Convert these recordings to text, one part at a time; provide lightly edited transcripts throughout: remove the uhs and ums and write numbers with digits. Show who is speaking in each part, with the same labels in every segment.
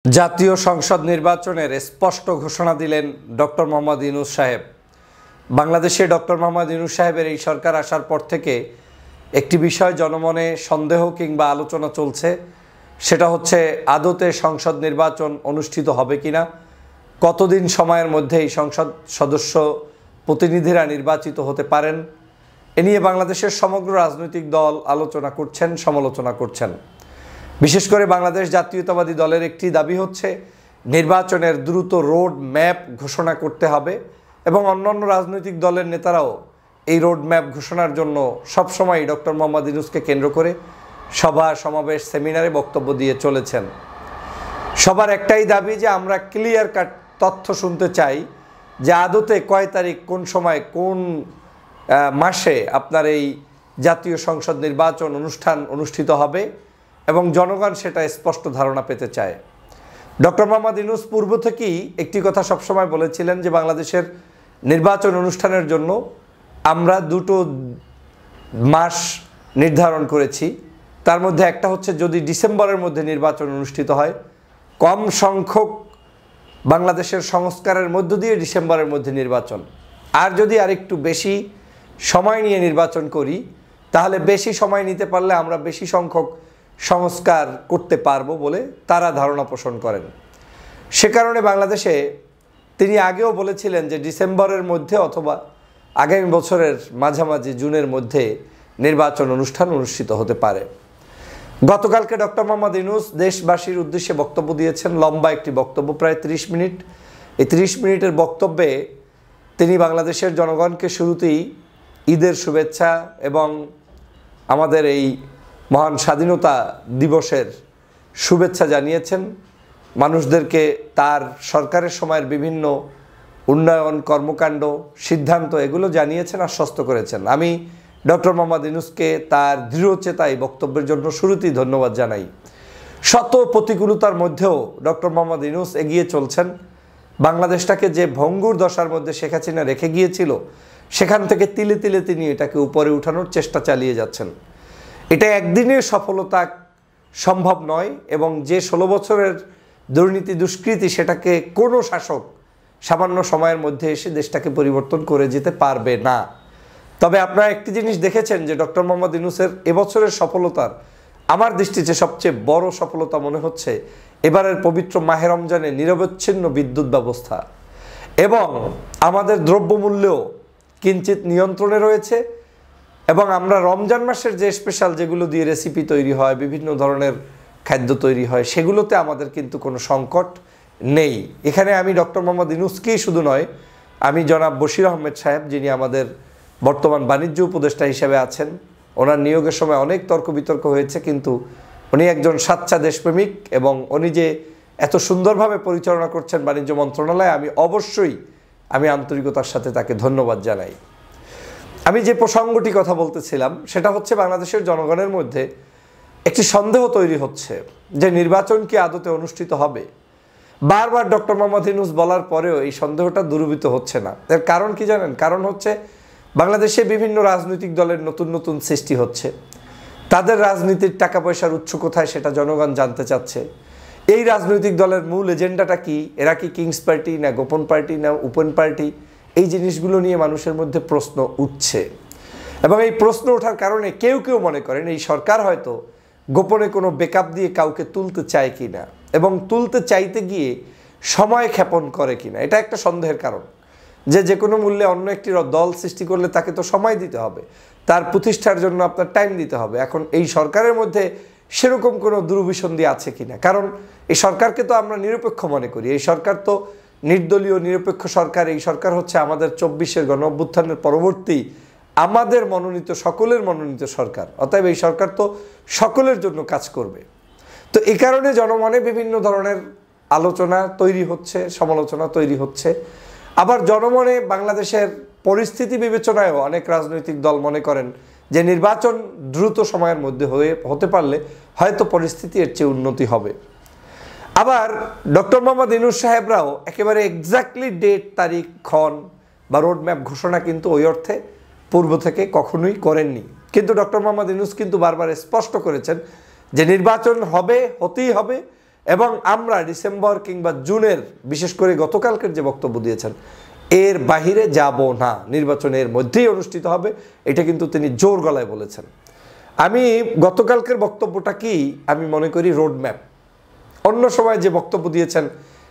Speaker 1: জাতীয় সংসদ নির্বাচনের স্পষ্ট ঘোষণা দিলেন ডক্টর মোহাম্মদ ইউনূস সাহেব। বাংলাদেশে ডক্টর মোহাম্মদ ইউনূস সাহেবের এই সরকার আসার পর থেকে একটি বিষয় জনমনে সন্দেহ কিংবা আলোচনা চলছে, সেটা হচ্ছে আদতে সংসদ নির্বাচন অনুষ্ঠিত হবে কিনা, কতদিন সময়ের মধ্যে এই সংসদ সদস্য প্রতিনিধিরা নির্বাচিত হতে পারেন। এ নিয়ে বাংলাদেশের সমগ্র রাজনৈতিক দল আলোচনা করছেন, সমালোচনা করছেন। বিশেষ করে বাংলাদেশ জাতীয়তাবাদী দলের একটি দাবি হচ্ছে নির্বাচনের দ্রুত রোড ম্যাপ ঘোষণা করতে হবে এবং অন্যান্য রাজনৈতিক দলের নেতারাও এই রোড ম্যাপ ঘোষণার জন্য সবসময় ডক্টর মোহাম্মদ ইউনূসকে কেন্দ্র করে সভা সমাবেশ সেমিনারে বক্তব্য দিয়ে চলেছেন। সবার একটাই দাবি যে আমরা ক্লিয়ার কাট তথ্য শুনতে চাই যে আদতে কয় তারিখ, কোন সময়, কোন মাসে আপনার এই জাতীয় সংসদ নির্বাচন অনুষ্ঠিত হবে এবং জনগণ সেটা স্পষ্ট ধারণা পেতে চায়। ডক্টর মোহাম্মদ ইউনূস পূর্ব থেকেই একটি কথা সবসময় বলেছিলেন যে বাংলাদেশের নির্বাচন অনুষ্ঠানের জন্য আমরা দুটো মাস নির্ধারণ করেছি। তার মধ্যে একটা হচ্ছে যদি ডিসেম্বরের মধ্যে নির্বাচন অনুষ্ঠিত হয়, কম সংখ্যক বাংলাদেশের সংস্কারের মধ্য দিয়ে ডিসেম্বরের মধ্যে নির্বাচন, আর যদি আরেকটু বেশি সময় নিয়ে নির্বাচন করি তাহলে বেশি সময় নিতে পারলে আমরা বেশি সংখ্যক সংস্কার করতে পারবো বলে তারা ধারণা পোষণ করেন। সে কারণে বাংলাদেশে তিনি আগেও বলেছিলেন যে ডিসেম্বরের মধ্যে অথবা আগামী বছরের মাঝামাঝি জুনের মধ্যে নির্বাচন অনুষ্ঠিত হতে পারে। গতকালকে ডক্টর মোহাম্মদ ইউনূস দেশবাসীর উদ্দেশ্যে বক্তব্য দিয়েছেন, লম্বা একটি বক্তব্য, প্রায় 30 মিনিট। এই 30 মিনিটের বক্তব্যে তিনি বাংলাদেশের জনগণকে শুরুতেই ঈদের শুভেচ্ছা এবং আমাদের এই মহান স্বাধীনতা দিবসের শুভেচ্ছা জানিয়েছেন। মানুষদেরকে তার সরকারের সময়ের বিভিন্ন উন্নয়ন কর্মকাণ্ড, সিদ্ধান্ত এগুলো জানিয়েছেন, আশ্বস্ত করেছেন। আমি ডক্টর মোহাম্মদ ইউনূসকে তার দৃঢ়চেতাই বক্তব্যের জন্য শুরুতেই ধন্যবাদ জানাই। শত প্রতিকূলতার মধ্যেও ডক্টর মোহাম্মদ ইউনূস এগিয়ে চলছেন। বাংলাদেশটাকে যে ভঙ্গুর দশার মধ্যে শেখ হাসিনা রেখে গিয়েছিল, সেখান থেকে তিলে তিলে তিনি এটাকে উপরে উঠানোর চেষ্টা চালিয়ে যাচ্ছেন। এটা একদিনে সফলতা সম্ভব নয় এবং যে 16 বছরের দুর্নীতি দুষ্কৃতি, সেটাকে কোনো শাসক সামান্য সময়ের মধ্যে এসে দেশটাকে পরিবর্তন করে যেতে পারবে না। তবে আপনারা একটি জিনিস দেখেছেন যে ডক্টর মোহাম্মদ ইউনূসের এবছরের সফলতার আমার দৃষ্টিতে সবচেয়ে বড় সফলতা মনে হচ্ছে এবারের পবিত্র মাহে রমজানে নিরবচ্ছিন্ন বিদ্যুৎ ব্যবস্থা এবং আমাদের দ্রব্যমূল্যও কিঞ্চিত নিয়ন্ত্রণে রয়েছে। এবং আমরা রমজান মাসের যে স্পেশাল যেগুলো দিয়ে রেসিপি তৈরি হয়, বিভিন্ন ধরনের খাদ্য তৈরি হয়, সেগুলোতে আমাদের কিন্তু কোনো সংকট নেই। এখানে আমি ডক্টর মোহাম্মদ ইউনূসকেই শুধু নয়, আমি জনাব বশির আহমেদ সাহেব, যিনি আমাদের বর্তমান বাণিজ্য উপদেষ্টা হিসেবে আছেন, ওনার নিয়োগের সময় অনেক তর্ক বিতর্ক হয়েছে, কিন্তু উনি একজন সাচ্চা দেশপ্রেমিক এবং উনি যে এত সুন্দরভাবে পরিচালনা করছেন বাণিজ্য মন্ত্রণালয়, আমি আন্তরিকতার সাথে তাকে ধন্যবাদ জানাই। আমি যে প্রসঙ্গটি কথা বলতেছিলাম সেটা হচ্ছে বাংলাদেশের জনগণের মধ্যে একটি সন্দেহ তৈরি হচ্ছে যে নির্বাচন কি আদতে অনুষ্ঠিত হবে। বারবার ডক্টর মোহাম্মদ ইউনূস বলার পরেও এই সন্দেহটা দূরীভূত হচ্ছে না। এর কারণ কি জানেন? কারণ হচ্ছে বাংলাদেশে বিভিন্ন রাজনৈতিক দলের নতুন নতুন সৃষ্টি হচ্ছে। তাদের রাজনীতির টাকা পয়সার উৎস কোথায় সেটা জনগণ জানতে চাচ্ছে। এই রাজনৈতিক দলের মূল এজেন্ডাটা কি? এরা কি কিংস পার্টি না গোপন পার্টি না ওপেন পার্টি? এই জিনিসগুলো নিয়ে মানুষের মধ্যে প্রশ্ন উঠছে এবং এই প্রশ্ন ওঠার কারণে কেউ কেউ মনে করেন এই সরকার হয়তো গোপনে কোনো ব্যাকআপ দিয়ে কাউকে তুলতে চায় কিনা এবং তুলতে চাইতে গিয়ে সময় ক্ষেপণ করে কিনা। এটা একটা সন্দেহের কারণ যে কোনো মূল্যে অন্য একটি দল সৃষ্টি করলে তাকে তো সময় দিতে হবে, তার প্রতিষ্ঠার জন্য আপনার টাইম দিতে হবে। এখন এই সরকারের মধ্যে সেরকম কোনো দুরভিসন্ধি আছে কিনা, কারণ এই সরকারকে তো আমরা নিরপেক্ষ মনে করি। এই সরকার তো নির্দলীয় নিরপেক্ষ সরকার। এই সরকার হচ্ছে আমাদের 24-এর গণঅভ্যুত্থানের পরবর্তী আমাদের মনোনীত, সকলের মনোনীত সরকার। অতএব এই সরকার তো সকলের জন্য কাজ করবে। তো এই কারণে জনমনে বিভিন্ন ধরনের আলোচনা তৈরি হচ্ছে, সমালোচনা তৈরি হচ্ছে। আবার জনমনে বাংলাদেশের পরিস্থিতি বিবেচনায়ও অনেক রাজনৈতিক দল মনে করেন যে নির্বাচন দ্রুত সময়ের মধ্যে হতে পারলে হয়তো পরিস্থিতি এর চেয়ে উন্নতি হবে। আবার ডক্টর মোহাম্মদ ইউনূস সাহেবরাও একেবারে এক্স্যাক্টলি ডেট, তারিখ, ক্ষণ বা রোডম্যাপ ঘোষণা কিন্তু ওই অর্থে পূর্ব থেকে কখনোই করেননি। কিন্তু ডক্টর মোহাম্মদ ইউনূস কিন্তু বারবার স্পষ্ট করেছেন যে নির্বাচন হবে, হতেই হবে এবং আমরা ডিসেম্বর কিংবা জুনের, বিশেষ করে গতকালকের যে বক্তব্য দিয়েছেন, এর বাহিরে যাব না, নির্বাচনের মধ্যেই অনুষ্ঠিত হবে, এটা কিন্তু তিনি জোর গলায় বলেছেন। আমি গতকালকের বক্তব্যটা কি আমি মনে করি রোডম্যাপ। অন্য সময় যে বক্তব্য দিয়েছেন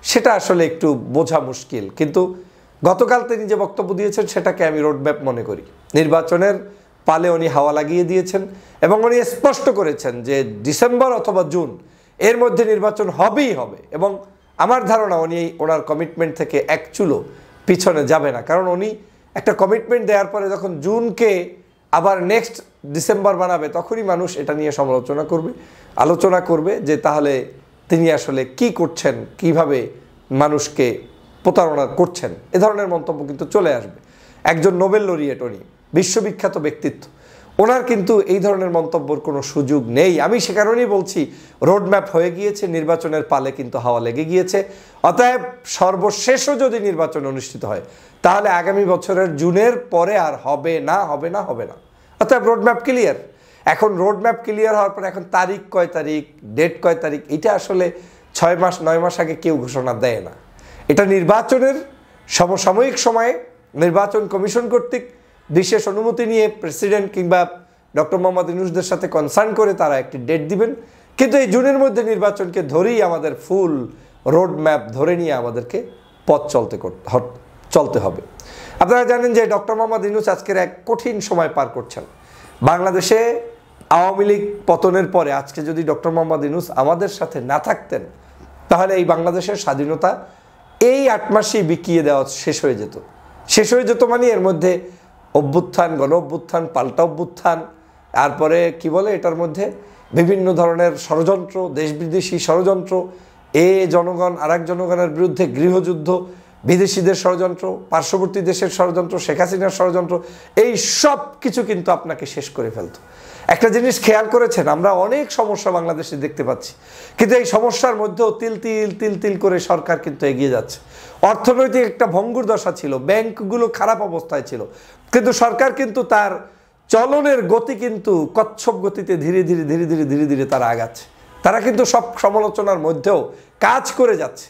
Speaker 1: সেটা আসলে একটু বোঝা মুশকিল, কিন্তু গতকাল তিনি যে বক্তব্য দিয়েছেন সেটাকে আমি রোডম্যাপ মনে করি। নির্বাচনের পালে উনি হাওয়া লাগিয়ে দিয়েছেন এবং উনি স্পষ্ট করেছেন যে ডিসেম্বর অথবা জুন এর মধ্যে নির্বাচন হবেই হবে, এবং আমার ধারণা উনি ওনার কমিটমেন্ট থেকে এক চুলো পিছনে যাবে না। কারণ উনি একটা কমিটমেন্ট দেওয়ার পরে যখন জুনকে আবার নেক্সট ডিসেম্বর বানাবে, তখনই মানুষ এটা নিয়ে সমালোচনা করবে, আলোচনা করবে যে তাহলে তিনি আসলে কি করছেন, কিভাবে মানুষকে প্রতারণা করছেন। এ ধরনের মন্তব্য কিন্তু চলে আসবে। একজন নোবেল লরিয়েট, উনি বিশ্ববিখ্যাত ব্যক্তিত্ব, ওনার কিন্তু এই ধরনের মন্তব্যর কোনো সুযোগ নেই। আমি সে কারণেই বলছি রোডম্যাপ হয়ে গিয়েছে, নির্বাচনের পালে কিন্তু হাওয়া লেগে গিয়েছে। অতএব সর্বশেষও যদি নির্বাচন অনুষ্ঠিত হয় তাহলে আগামী বছরের জুনের পরে আর হবে না, হবে না, হবে না। অতএব রোডম্যাপ ক্লিয়ার। এখন রোডম্যাপ ক্লিয়ার হওয়ার পরে এখন তারিখ কয় তারিখ, ডেট কয় তারিখ, এটা আসলে 6 মাস 9 মাস আগে কেউ ঘোষণা দেয় না। এটা নির্বাচনের সমসাময়িক সময়ে নির্বাচন কমিশন কর্তৃক বিশেষ অনুমতি নিয়ে প্রেসিডেন্ট কিংবা ডক্টর মোহাম্মদ ইউনূসদের সাথে কনসার্ন করে তারা একটি ডেট দিবেন। কিন্তু এই জুনের মধ্যে নির্বাচনকে ধরেই আমাদের ফুল রোড ম্যাপ ধরে নিয়ে আমাদেরকে পথ চলতে হবে। আপনারা জানেন যে ডক্টর মোহাম্মদ ইউনূস আজকের এক কঠিন সময় পার করছেন। বাংলাদেশে আওয়ামী লীগ পতনের পরে আজকে যদি ডক্টর মোহাম্মদ ইউনূস আমাদের সাথে না থাকতেন তাহলে এই বাংলাদেশের স্বাধীনতা এই 8 মাসেই বিকিয়ে দেওয়া শেষ হয়ে যেত। শেষ হয়ে যেত মানে এর মধ্যে অভ্যুত্থান, গণ অভ্যুত্থান, পাল্টা অভ্যুত্থান, তারপরে কি বলে এটার মধ্যে বিভিন্ন ধরনের ষড়যন্ত্র, দেশ বিদেশি ষড়যন্ত্র, জনগণ আর এক জনগণের বিরুদ্ধে গৃহযুদ্ধ, বিদেশিদের ষড়যন্ত্র, পার্শ্ববর্তী দেশের ষড়যন্ত্র, শেখ হাসিনার ষড়যন্ত্র, এই সব কিছু কিন্তু আপনাকে শেষ করে ফেলত। একটা জিনিস খেয়াল করেছেন, আমরা অনেক সমস্যা বাংলাদেশে দেখতে পাচ্ছি, কিন্তু এই সমস্যার মধ্যেও তিল তিল তিল তিল করে সরকার কিন্তু এগিয়ে যাচ্ছে। অর্থনৈতিক একটা ভঙ্গুর দশা ছিল, ব্যাংকগুলো খারাপ অবস্থায় ছিল, কিন্তু সরকার কিন্তু তার চলনের গতি কিন্তু কচ্ছপ গতিতে ধীরে ধীরে ধীরে ধীরে ধীরে ধীরে তারা আগাচ্ছে। তারা কিন্তু সব সমালোচনার মধ্যেও কাজ করে যাচ্ছে।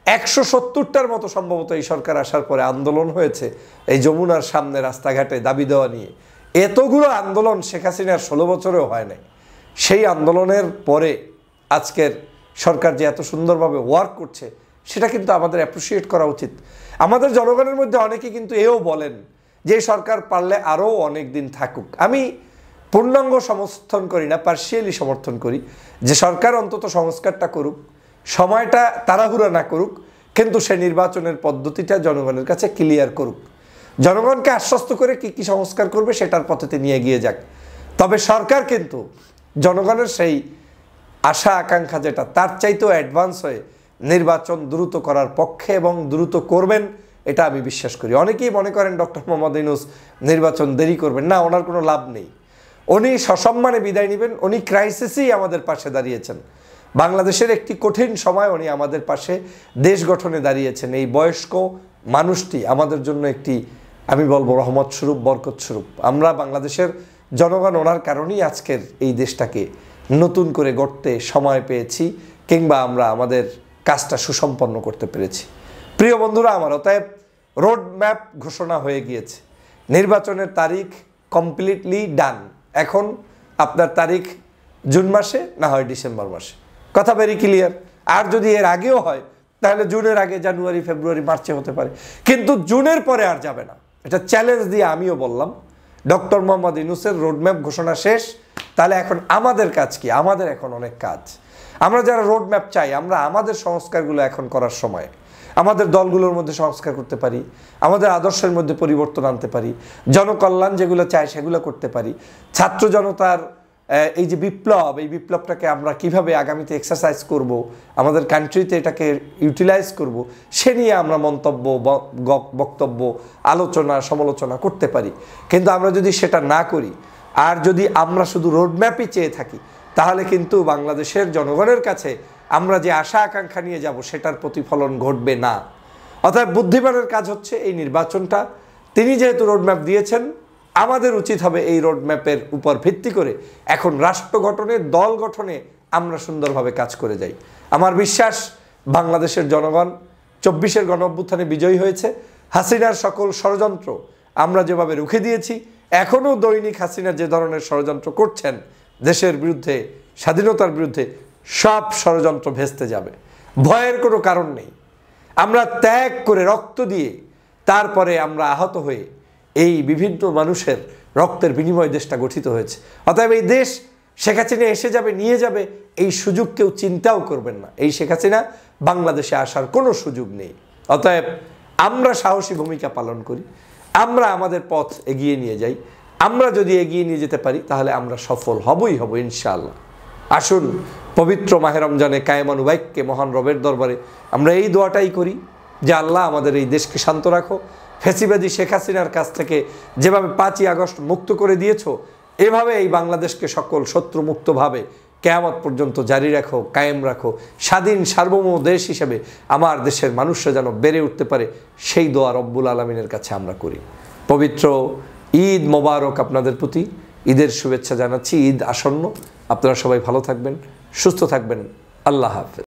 Speaker 1: 170টার মতো সম্ভবত এই সরকার আসার পরে আন্দোলন হয়েছে এই যমুনার সামনে রাস্তাঘাটে দাবি দেওয়া নিয়ে। এতগুলো আন্দোলন শেখ হাসিনার 16 বছরেও হয় নাই। সেই আন্দোলনের পরে আজকের সরকার যে এত সুন্দরভাবে ওয়ার্ক করছে সেটা কিন্তু আমাদের অ্যাপ্রিসিয়েট করা উচিত। আমাদের জনগণের মধ্যে অনেকে কিন্তু এও বলেন যে সরকার পারলে আরও অনেক দিন থাকুক। আমি পূর্ণাঙ্গ সমর্থন করি না, পার্শিয়ালি সমর্থন করি যে সরকার অন্তত সংস্কারটা করুক, সময়টা তাড়াহুড়া না করুক, কিন্তু সে নির্বাচনের পদ্ধতিটা জনগণের কাছে ক্লিয়ার করুক, জনগণকে আশ্বস্ত করে কি কি সংস্কার করবে সেটার পথেতে নিয়ে গিয়ে যাক। তবে সরকার কিন্তু জনগণের সেই আশা আকাঙ্ক্ষা যেটা তার চাইতেও অ্যাডভান্স হয়ে নির্বাচন দ্রুত করার পক্ষে এবং দ্রুত করবেন এটা আমি বিশ্বাস করি। অনেকেই মনে করেন ডক্টর মোহাম্মদ ইউনূস নির্বাচন দেরি করবেন না, ওনার কোনো লাভ নেই। উনি সসম্মানে বিদায় নেবেন। উনি ক্রাইসিসেই আমাদের পাশে দাঁড়িয়েছেন। বাংলাদেশের একটি কঠিন সময় উনি আমাদের পাশে দেশ গঠনে দাঁড়িয়েছেন। এই বয়স্ক মানুষটি আমাদের জন্য একটি, আমি বলবো, রহমত স্বরূপ, বরকত স্বরূপ। আমরা বাংলাদেশের জনগণ ওনার কারণেই আজকের এই দেশটাকে নতুন করে গড়তে সময় পেয়েছি, কিংবা আমরা আমাদের কাজটা সুসম্পন্ন করতে পেরেছি। প্রিয় বন্ধুরা আমার, অতএব রোড ম্যাপ ঘোষণা হয়ে গিয়েছে, নির্বাচনের তারিখ কমপ্লিটলি ডান। এখন আপনার তারিখ জুন মাসে, না হয় ডিসেম্বর মাসে, কথা ভেরি ক্লিয়ার। আর যদি এর আগেও হয় তাহলে জুনের আগে জানুয়ারি, ফেব্রুয়ারি, মার্চে হতে পারে, কিন্তু জুনের পরে আর যাবে না। এটা চ্যালেঞ্জ দিয়ে আমিও বললাম ডক্টর মোহাম্মদ ইউনূসের রোডম্যাপ ঘোষণা শেষ। তাহলে এখন আমাদের কাজ কি? আমাদের এখন অনেক কাজ। আমরা যারা রোডম্যাপ চাই, আমরা আমাদের সংস্কারগুলো এখন করার সময়। আমাদের দলগুলোর মধ্যে সংস্কার করতে পারি, আমাদের আদর্শের মধ্যে পরিবর্তন আনতে পারি, জনকল্যাণ যেগুলো চাই সেগুলো করতে পারি। ছাত্র জনতার এই যে বিপ্লব, এই বিপ্লবটাকে আমরা কিভাবে আগামীতে এক্সারসাইজ করব, আমাদের কান্ট্রিতে এটাকে ইউটিলাইজ করব, সে নিয়ে আমরা মন্তব্য, বক্তব্য, আলোচনা, সমালোচনা করতে পারি। কিন্তু আমরা যদি সেটা না করি, আর যদি আমরা শুধু রোডম্যাপই চেয়ে থাকি, তাহলে কিন্তু বাংলাদেশের জনগণের কাছে আমরা যে আশা আকাঙ্ক্ষা নিয়ে যাব সেটার প্রতিফলন ঘটবে না। অর্থাৎ বুদ্ধিমানের কাজ হচ্ছে এই নির্বাচনটা, তিনি যেহেতু রোডম্যাপ দিয়েছেন, আমাদের উচিত হবে এই রোডম্যাপের উপর ভিত্তি করে এখন রাষ্ট্র গঠনে, দল গঠনে আমরা সুন্দরভাবে কাজ করে যাই। আমার বিশ্বাস বাংলাদেশের জনগণ 24-এর গণঅভ্যুত্থানে বিজয়ী হয়েছে। হাসিনার সকল ষড়যন্ত্র আমরা যেভাবে রুখে দিয়েছি, এখনও দৈনিক হাসিনা যে ধরনের ষড়যন্ত্র করছেন দেশের বিরুদ্ধে, স্বাধীনতার বিরুদ্ধে, সব ষড়যন্ত্র ভেস্তে যাবে। ভয়ের কোনো কারণ নেই। আমরা ত্যাগ করে রক্ত দিয়ে তারপরে আমরা আহত হয়ে এই বিভিন্ন মানুষের রক্তের বিনিময়ে দেশটা গঠিত হয়েছে। অতএব এই দেশ শেখ হাসিনা এসে যাবে, নিয়ে যাবে, এই সুযোগ কেউ চিন্তাও করবেন না। এই শেখ হাসিনা বাংলাদেশে আসার কোনো সুযোগ নেই। অতএব আমরা সাহসী ভূমিকা পালন করি, আমরা আমাদের পথ এগিয়ে নিয়ে যাই। আমরা যদি এগিয়ে নিয়ে যেতে পারি তাহলে আমরা সফল হবই হব ইনশাআল্লাহ। আসুন পবিত্র মাহে রমজানে কায়েমান উবাইককে মহান রবের দরবারে আমরা এই দোয়াটাই করি যে আল্লাহ আমাদের এই দেশকে শান্ত রাখো। ফ্যাসিবাদী শেখ হাসিনার কাছ থেকে যেভাবে 5ই আগস্ট মুক্ত করে দিয়েছো, এভাবে এই বাংলাদেশকে সকল শত্রুমুক্তভাবে কিয়ামত পর্যন্ত জারি রাখো, কায়েম রাখো। স্বাধীন সার্বভৌম দেশ হিসেবে আমার দেশের মানুষরা যেন বেড়ে উঠতে পারে, সেই দোয়া রব্বুল আলামিনের কাছে আমরা করি। পবিত্র ঈদ মোবারক আপনাদের প্রতি, ঈদের শুভেচ্ছা জানাচ্ছি। ঈদ আসন্ন, আপনারা সবাই ভালো থাকবেন, সুস্থ থাকবেন। আল্লাহ হাফেজ।